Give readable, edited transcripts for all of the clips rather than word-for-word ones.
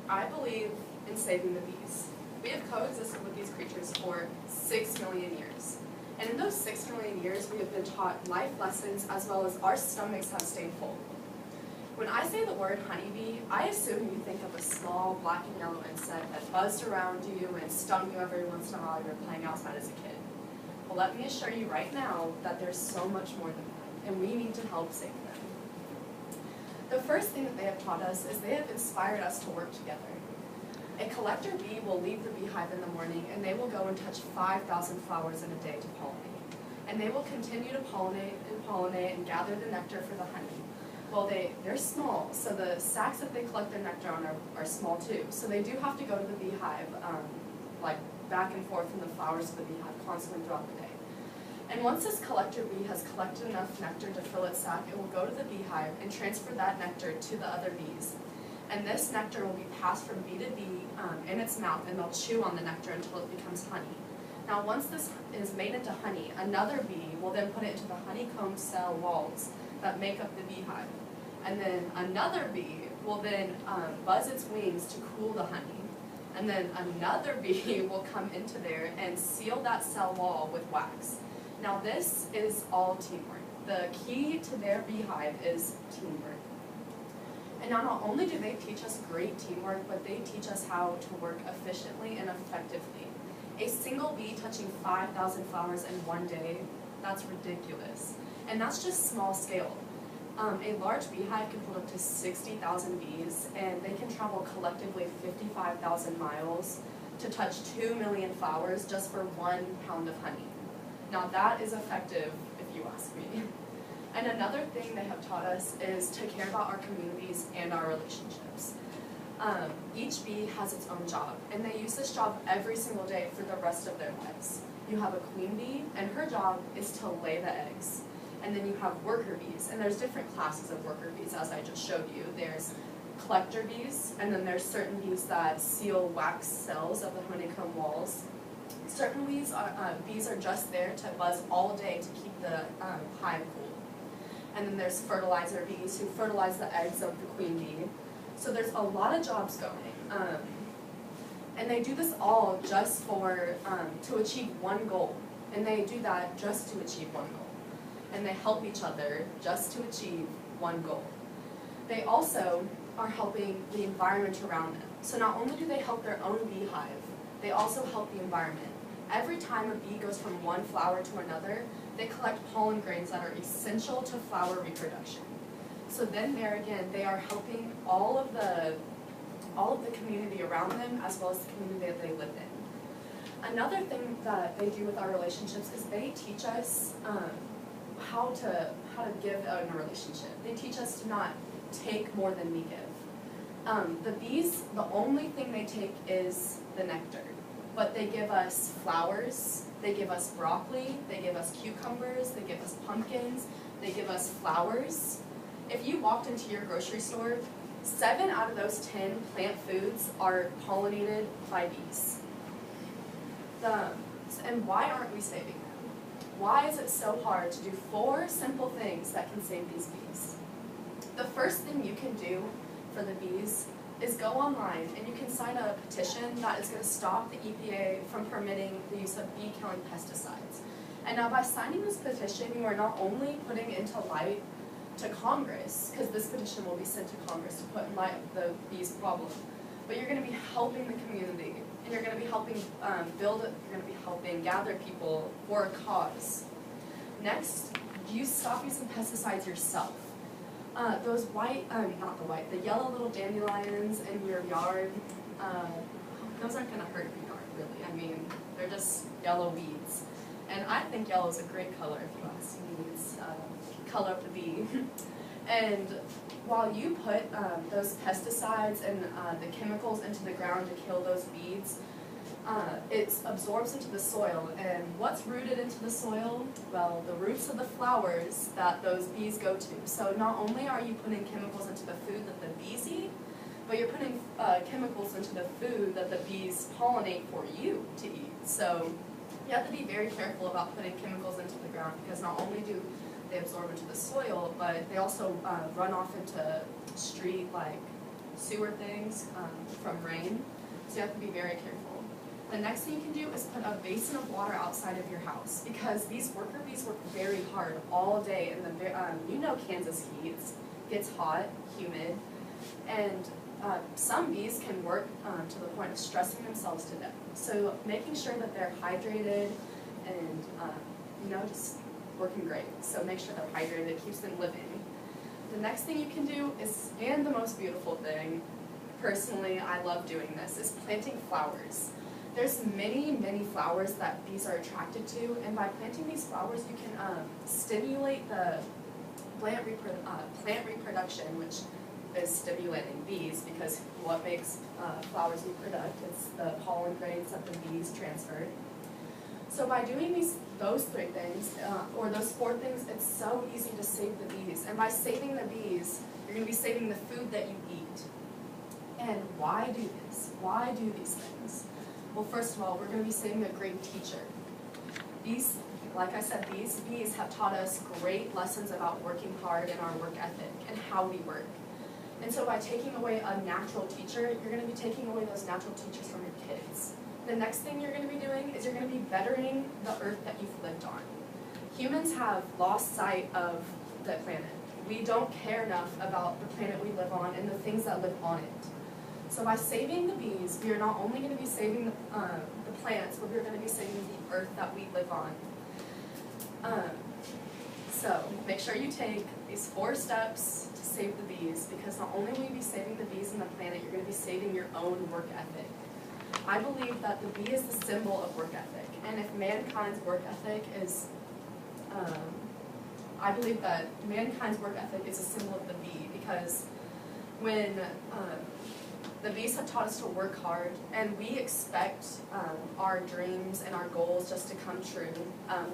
I believe in saving the bees. We have coexisted with these creatures for 6 million years. And in those 6 million years, we have been taught life lessons as well as our stomachs have stayed full. When I say the word honeybee, I assume you think of a small black and yellow insect that buzzed around you and stung you every once in a while you were playing outside as a kid. Well, let me assure you right now that there's so much more than that, and we need to help save them. The first thing that they have taught us is they have inspired us to work together. A collector bee will leave the beehive in the morning and they will go and touch 5,000 flowers in a day to pollinate. And they will continue to pollinate and gather the nectar for the honey. Well, they're small, so the sacks that they collect their nectar on are small too. So they do have to go to the beehive, like back and forth from the flowers of the beehive constantly throughout the day. And once this collector bee has collected enough nectar to fill its sac, it will go to the beehive and transfer that nectar to the other bees. And this nectar will be passed from bee to bee in its mouth, and they'll chew on the nectar until it becomes honey. Now, once this is made into honey, another bee will then put it into the honeycomb cell walls that make up the beehive. And then another bee will then buzz its wings to cool the honey. And then another bee will come into there and seal that cell wall with wax. Now, this is all teamwork. The key to their beehive is teamwork. And now not only do they teach us great teamwork, but they teach us how to work efficiently and effectively. A single bee touching 5,000 flowers in one day, that's ridiculous. And that's just small scale. A large beehive can hold up to 60,000 bees, and they can travel collectively 55,000 miles to touch 2 million flowers just for 1 pound of honey. Now that is effective, if you ask me. And another thing they have taught us is to care about our communities and our relationships. Each bee has its own job, and they use this job every single day for the rest of their lives. You have a queen bee, and her job is to lay the eggs. And then you have worker bees, and there's different classes of worker bees, as I just showed you. There's collector bees, and then there's certain bees that seal wax cells of the honeycomb walls. Certain bees are just there to buzz all day to keep the hive cool. And then there's fertilizer bees who fertilize the eggs of the queen bee. So there's a lot of jobs going. And they do this all just to achieve one goal. And they do that just to achieve one goal. And they help each other just to achieve one goal. They also are helping the environment around them. So not only do they help their own beehive, they also help the environment. Every time a bee goes from one flower to another, they collect pollen grains that are essential to flower reproduction. So then there again, they are helping all of the community around them as well as the community that they live in. Another thing that they do with our relationships is they teach us how to give in a relationship. They teach us to not take more than we give. The bees, the only thing they take is the nectar. But they give us flowers, they give us broccoli, they give us cucumbers, they give us pumpkins, they give us flowers. If you walked into your grocery store, 7 out of those 10 plant foods are pollinated by bees. And why aren't we saving them? Why is it so hard to do 4 simple things that can save these bees? The first thing you can do for the bees is go online and you can sign a petition that is going to stop the EPA from permitting the use of bee-killing pesticides. And now by signing this petition, you are not only putting into light to Congress, because this petition will be sent to Congress to put in light the bees problem, but you're going to be helping the community, and you're going to be helping you're going to be helping gather people for a cause. Next, stop using pesticides yourself. Those the yellow little dandelions in your yard, those aren't going to hurt your yard, really. I mean, they're just yellow weeds. And I think yellow is a great color, if you ask me. It's color of the bee. And while you put those pesticides and the chemicals into the ground to kill those weeds, it absorbs into the soil. And what's rooted into the soil? Well, the roots of the flowers that those bees go to. So not only are you putting chemicals into the food that the bees eat, but you're putting chemicals into the food that the bees pollinate for you to eat. So you have to be very careful about putting chemicals into the ground, because not only do they absorb into the soil, but they also run off into street, like sewer things from rain, so you have to be very careful. The next thing you can do is put a basin of water outside of your house, because these worker bees work very hard all day in the, Kansas heat gets hot, humid, and some bees can work to the point of stressing themselves to death. So making sure that they're hydrated and, just working great. So make sure they're hydrated, it keeps them living. The next thing you can do is, and the most beautiful thing, personally, I love doing this, is planting flowers. There's many, many flowers that bees are attracted to, and by planting these flowers, you can stimulate the plant reproduction, which is stimulating bees, because what makes flowers reproduce is the pollen grains that the bees transferred. So by doing those 3 things, or those 4 things, it's so easy to save the bees. And by saving the bees, you're going to be saving the food that you eat. And why do this? Why do these things? Well, first of all, we're going to be saving a great teacher. These, like I said, these bees have taught us great lessons about working hard and our work ethic and how we work. And so by taking away a natural teacher, you're going to be taking away those natural teachers from your kids. The next thing you're going to be doing is you're going to be bettering the earth that you've lived on. Humans have lost sight of the planet. We don't care enough about the planet we live on and the things that live on it. So by saving the bees, we are not only going to be saving the plants, but we're going to be saving the earth that we live on. So make sure you take these 4 steps to save the bees, because not only will you be saving the bees and the planet, you're going to be saving your own work ethic. I believe that the bee is the symbol of work ethic, and if mankind's work ethic is, I believe that mankind's work ethic is a symbol of the bee, because when the bees have taught us to work hard, and we expect our dreams and our goals just to come true.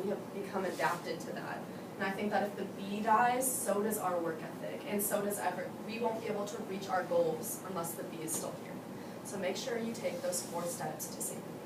We have become adapted to that. And I think that if the bee dies, so does our work ethic, and so does we won't be able to reach our goals unless the bee is still here. So make sure you take those 4 steps to save the bee.